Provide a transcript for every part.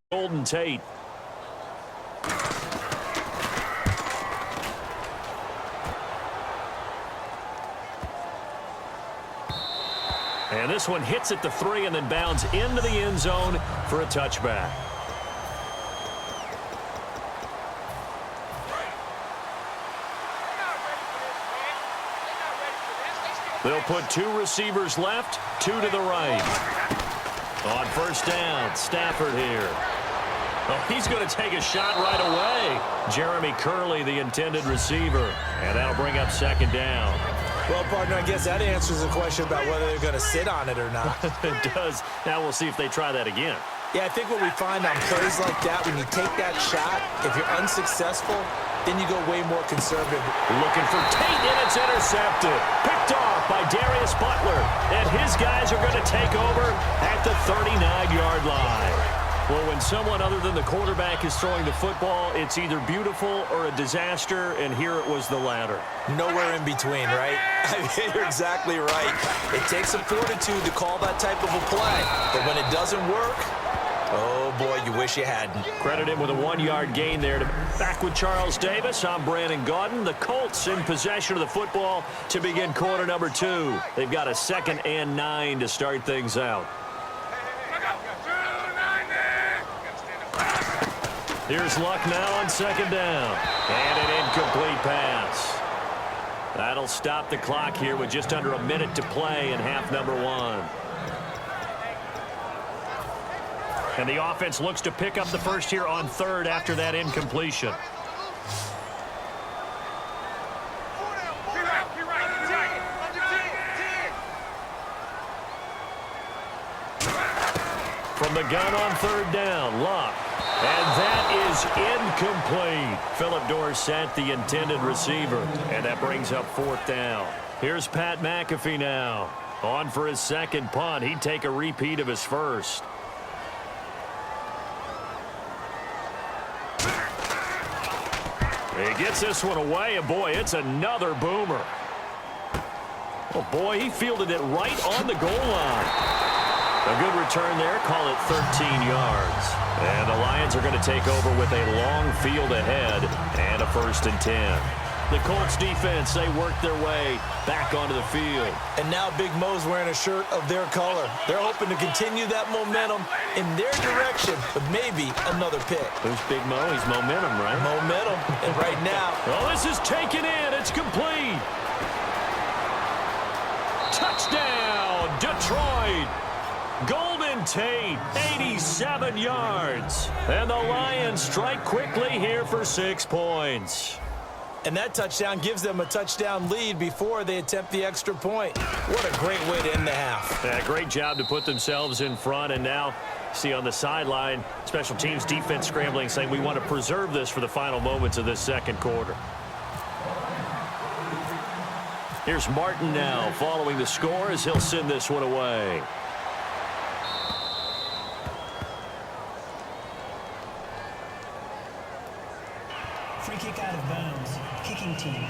Golden Tate. And this one hits at the 3 and then bounds into the end zone for a touchback. They'll put 2 receivers left, 2 to the right. On first down, Stafford here. Oh, he's going to take a shot right away. Jeremy Curley, the intended receiver. And that'll bring up second down. Well, partner, I guess that answers the question about whether they're going to sit on it or not. It does. Now we'll see if they try that again. Yeah, I think what we find on plays like that, when you take that shot, if you're unsuccessful, then you go way more conservative. Looking for Tate, and it's intercepted. Picked off by Darius Butler. And his guys are going to take over at the 39-yard line. Well, when someone other than the quarterback is throwing the football, it's either beautiful or a disaster, and here it was the latter. Nowhere in between, right? I mean, you're exactly right. It takes some fortitude to call that type of a play, but when it doesn't work, oh, boy, you wish you hadn't. Credit him with a 1-yard gain there. Back with Charles Davis, I'm Brandon Gaudin. The Colts in possession of the football to begin quarter number 2. They've got a 2nd and 9 to start things out. Here's Luck now on 2nd down. And an incomplete pass. That'll stop the clock here with just under a minute to play in half number 1. And the offense looks to pick up the first here on 3rd after that incompletion. From the gun on 3rd down, Luck. And that is incomplete. Philip Dorsett, the intended receiver. And that brings up 4th down. Here's Pat McAfee now. On for his 2nd punt. He'd take a repeat of his first. He gets this one away, and boy, it's another boomer. Oh, boy, he fielded it right on the goal line. A good return there, call it 13 yards. And the Lions are going to take over with a long field ahead and a 1st and 10. The Colts defense, they work their way back onto the field. And now Big Mo's wearing a shirt of their color. They're hoping to continue that momentum in their direction, but maybe another pick. Who's Big Mo? He's momentum, right? Momentum. And right now... Oh, this is taken in. It's complete. Touchdown, Detroit. Golden Tate, 87 yards. And the Lions strike quickly here for 6 points. And that touchdown gives them a touchdown lead before they attempt the extra point. What a great way to end the half. Yeah, great job to put themselves in front. And now, see on the sideline, special teams defense scrambling, saying we want to preserve this for the final moments of this 2nd quarter. Here's Martin now following the score as he'll send this one away. Free kick out of bounds. Kicking team.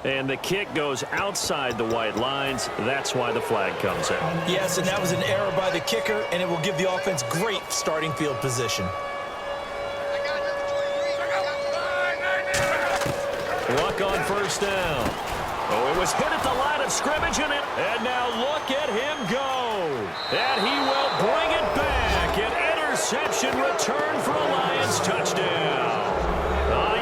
And the kick goes outside the white lines. That's why the flag comes out. Yes, and that was an error by the kicker, and it will give the offense great starting field position. Luck on 1st down. Oh, it was hit at the line of scrimmage, and now look at him go. And he will bring it back. An interception return for a Lions touchdown.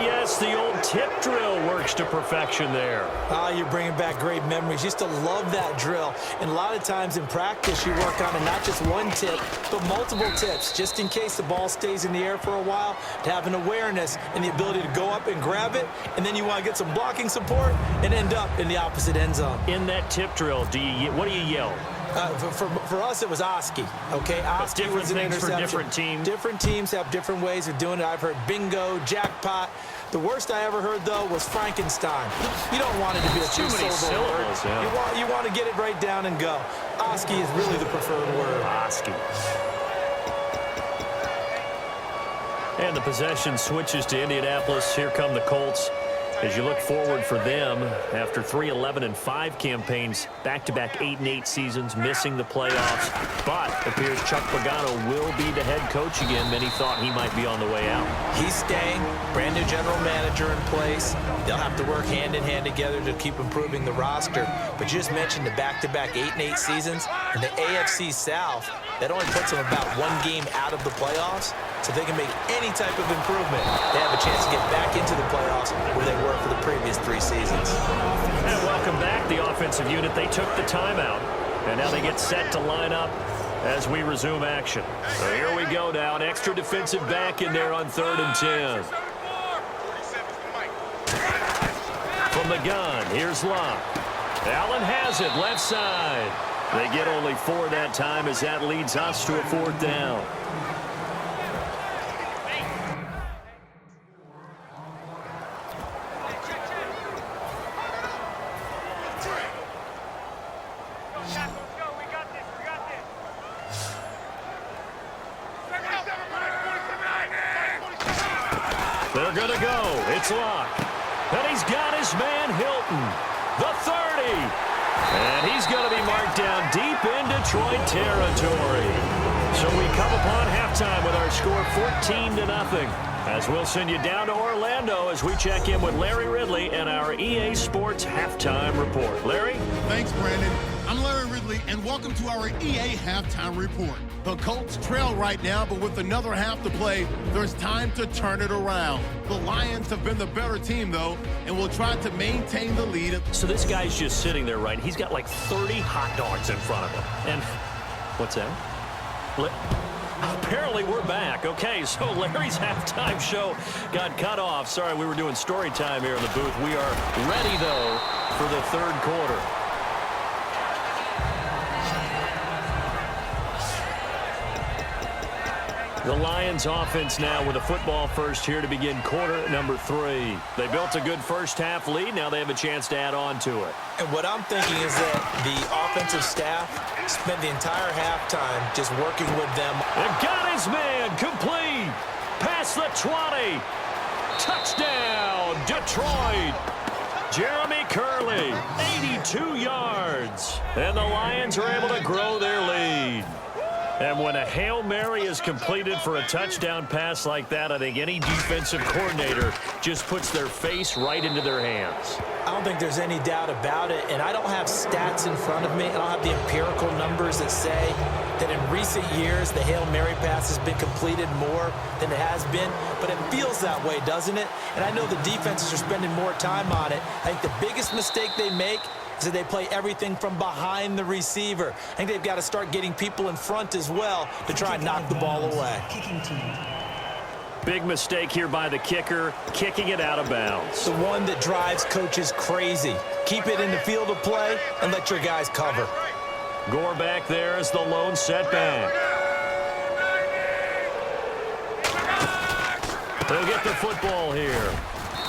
Yes, the old tip drill works to perfection there. You're bringing back great memories. Used to love that drill. And a lot of times in practice, you work on it, not just one tip, but multiple tips, just in case the ball stays in the air for a while, to have an awareness and the ability to go up and grab it, and then you want to get some blocking support and end up in the opposite end zone. In that tip drill, what do you yell? For us, it was Oski. Okay, Oski was an interception. For different teams. Different teams have different ways of doing it. I've heard bingo, jackpot. The worst I ever heard, though, was Frankenstein. You don't want it to be a two-syllable word. Yeah. You want to get it right down and go. Oski is really the preferred word. Oski. And the possession switches to Indianapolis. Here come the Colts. as you look forward for them after 3 11-5 campaigns, back-to-back 8-8 seasons, missing the playoffs. But it appears Chuck Pagano will be the head coach again. Many thought he might be on the way out. He's staying, brand new general manager in place. They'll have to work hand-in-hand together to keep improving the roster. But you just mentioned the back-to-back 8-8 seasons. In the AFC South, that only puts them about 1 game out of the playoffs. So if they can make any type of improvement, they have a chance to get back into the playoffs where they were for the previous 3 seasons. And welcome back, the offensive unit. They took the timeout, and now they get set to line up as we resume action. So here we go now, an extra defensive back in there on 3rd and 10. From the gun, here's Luck. Allen has it, left side. They get only 4 that time as that leads us to a 4th down. They're going to go. It's Luck. And he's got his man Hilton. The 30. And he's going to be marked down deep in Detroit territory. So we come upon halftime with our score 14-0. As we'll send you down to Orlando as we check in with Larry Ridley and our EA Sports Halftime Report. Larry? Thanks, Brandon. I'm Larry Ridley, and welcome to our EA Halftime Report. The Colts trail right now, but with another half to play, there's time to turn it around. The Lions have been the better team, though, and will try to maintain the lead. So this guy's just sitting there, right? He's got like 30 hot dogs in front of him. And what's that? Apparently we're back. Okay, so Larry's halftime show got cut off. Sorry, we were doing story time here in the booth. We are ready, though, for the 3rd quarter. The Lions offense now with a football first here to begin quarter number 3. They built a good first half lead. Now they have a chance to add on to it. And what I'm thinking is that the offensive staff spent the entire halftime just working with them. They've got his man complete. Past the 20. Touchdown, Detroit. Jeremy Curley, 82 yards. And the Lions are able to grow their lead. And when a Hail Mary is completed for a touchdown pass like that, I think any defensive coordinator just puts their face right into their hands. I don't think there's any doubt about it, and I don't have stats in front of me. I don't have the empirical numbers that say that in recent years the Hail Mary pass has been completed more than it has been, but it feels that way, doesn't it? And I know the defenses are spending more time on it. I think the biggest mistake they make is that they play everything from behind the receiver. I think they've got to start getting people in front as well to try and knock the ball away. Kicking team. Big mistake here by the kicker, kicking it out of bounds. The one that drives coaches crazy. Keep it in the field of play and let your guys cover. Gore back there as the lone setback. They'll get the football here.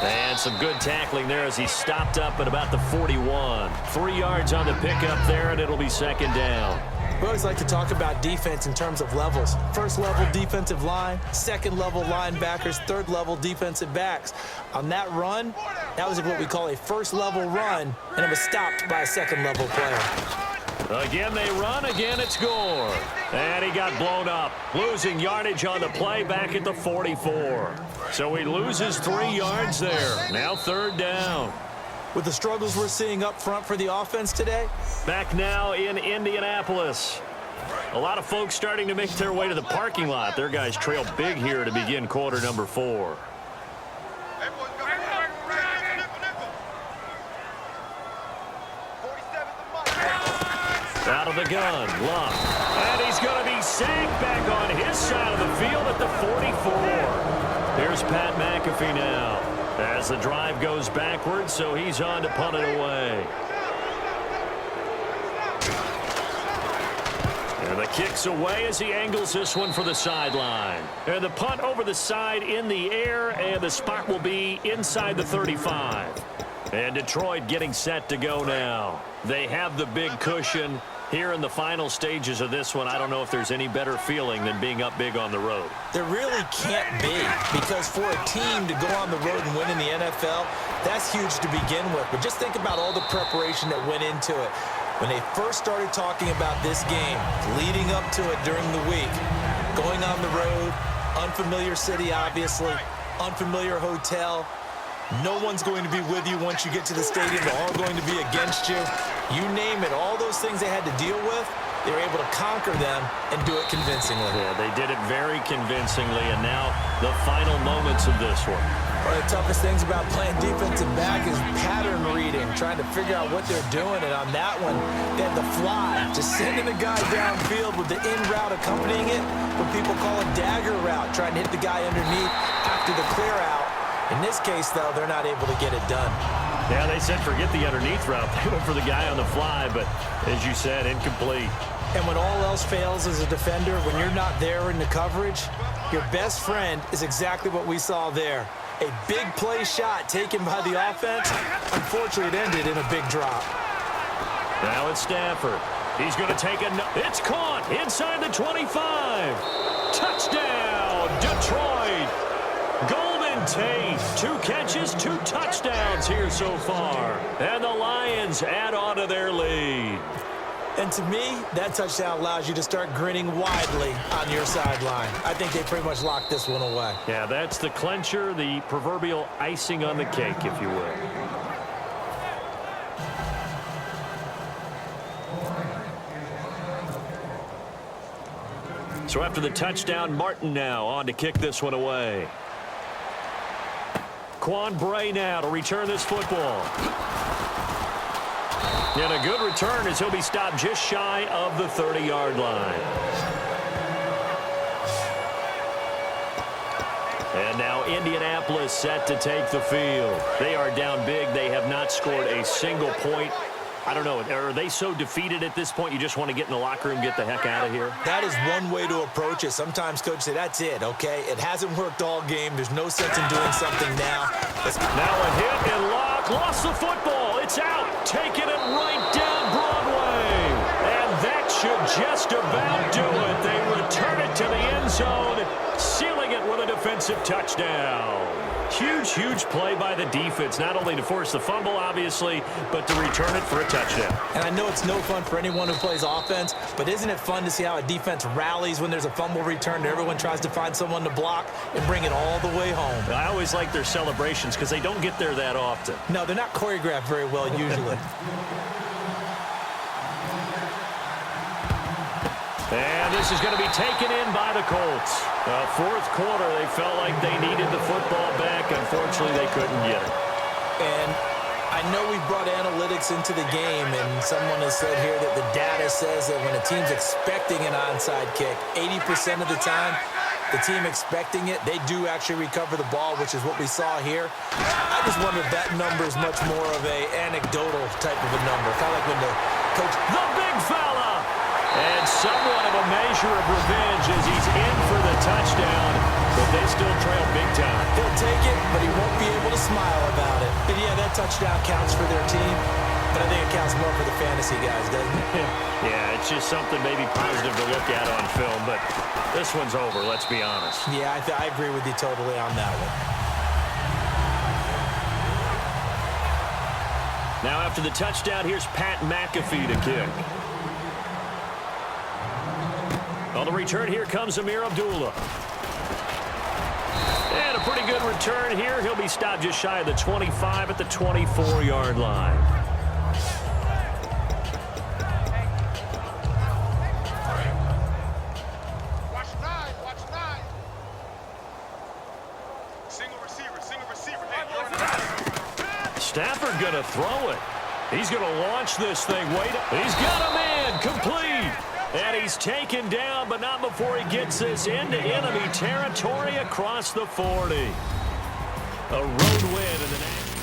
And some good tackling there as he stopped up at about the 41. 3 yards on the pickup there, and it'll be 2nd down. We always like to talk about defense in terms of levels. 1st level defensive line, 2nd level linebackers, 3rd level defensive backs. On that run, that was what we call a 1st level run, and it was stopped by a 2nd level player. Again they run, again it's Gore. And he got blown up, losing yardage on the play back at the 44. So he loses 3 yards there. Now 3rd down. With the struggles we're seeing up front for the offense today. Back now in Indianapolis. A lot of folks starting to make their way to the parking lot. Their guys trail big here to begin quarter number 4. Out of the gun, Luck. And he's going to be sacked back on his side of the field at the 44. Here's Pat McAfee now as the drive goes backwards, so he's on to punt it away. And the kick's away as he angles this one for the sideline. And the punt over the side in the air, and the spot will be inside the 35. And Detroit getting set to go now. They have the big cushion. Here in the final stages of this one, I don't know if there's any better feeling than being up big on the road. There really can't be, because for a team to go on the road and win in the NFL, That's huge to begin with. But just think about all the preparation that went into it. When they first started talking about this game, leading up to it during the week, going on the road, unfamiliar city, obviously, unfamiliar hotel. No one's going to be with you once you get to the stadium. They're all going to be against you. You name it, all those things they had to deal with, they were able to conquer them and do it convincingly. Yeah, they did it very convincingly, and now the final moments of this one. One of the toughest things about playing defensive back is pattern reading, trying to figure out what they're doing. And on that one, they had the fly, just sending the guy downfield with the in route accompanying it, what people call a dagger route, trying to hit the guy underneath after the clear out. In this case, though, they're not able to get it done. Yeah, they said forget the underneath route. They went for the guy on the fly, but as you said, incomplete. And when all else fails as a defender, when you're not there in the coverage, your best friend is exactly what we saw there. A big play shot taken by the offense. Unfortunately, it ended in a big drop. Now it's Stafford. He's going to take it's caught inside the 25. Touchdown, Detroit. Golden Tate, 2 catches, 2 touchdowns here so far. And the Lions add on to their lead. And to me, that touchdown allows you to start grinning widely on your sideline. I think they pretty much locked this one away. Yeah, that's the clincher, the proverbial icing on the cake, if you will. So after the touchdown, Martin now on to kick this one away. Quan Bray now to return this football. And a good return as he'll be stopped just shy of the 30-yard line. And now Indianapolis set to take the field. They are down big. They have not scored a single point. I don't know. Are they so defeated at this point you just want to get in the locker room, get the heck out of here? That is one way to approach it. Sometimes coaches say, that's it, okay? It hasn't worked all game. There's no sense in doing something now. Now a hit and lock. Lost the football. It's out. Taking it right down Broadway. And that should just about do it. They return it to the end zone, sealing it with a defensive touchdown. Huge, huge play by the defense, not only to force the fumble, obviously, but to return it for a touchdown. And I know it's no fun for anyone who plays offense, but isn't it fun to see how a defense rallies when there's a fumble return and everyone tries to find someone to block and bring it all the way home? I always like their celebrations because they don't get there that often. No, they're not choreographed very well usually. And this is going to be taken in by the Colts. Fourth quarter, they felt like they needed the football back. Unfortunately, they couldn't get it. And I know we brought analytics into the game, and someone has said here that the data says that when a team's expecting an onside kick, 80% of the time, the team expecting it, they do actually recover the ball, which is what we saw here. I just wonder if that number is much more of a anecdotal type of a number. Kind of like when the coach... The big fella! And somewhat of a measure of revenge as he's in for the touchdown, but they still trail big time. He'll take it, but he won't be able to smile about it. But yeah, that touchdown counts for their team, but I think it counts more for the fantasy guys, doesn't it? Yeah, it's just something maybe positive to look at on film, but this one's over, let's be honest. Yeah, I agree with you totally on that one. Now after the touchdown, here's Pat McAfee to kick. On the return, here comes Amir Abdullah. And a pretty good return here. He'll be stopped just shy of the 25 at the 24-yard line. Watch 9, watch 9. Single receiver. Hey, Stafford going to throw it. He's going to launch this thing. He's got a man complete. And he's taken down, but not before he gets this into enemy territory across the 40. A road win in the next.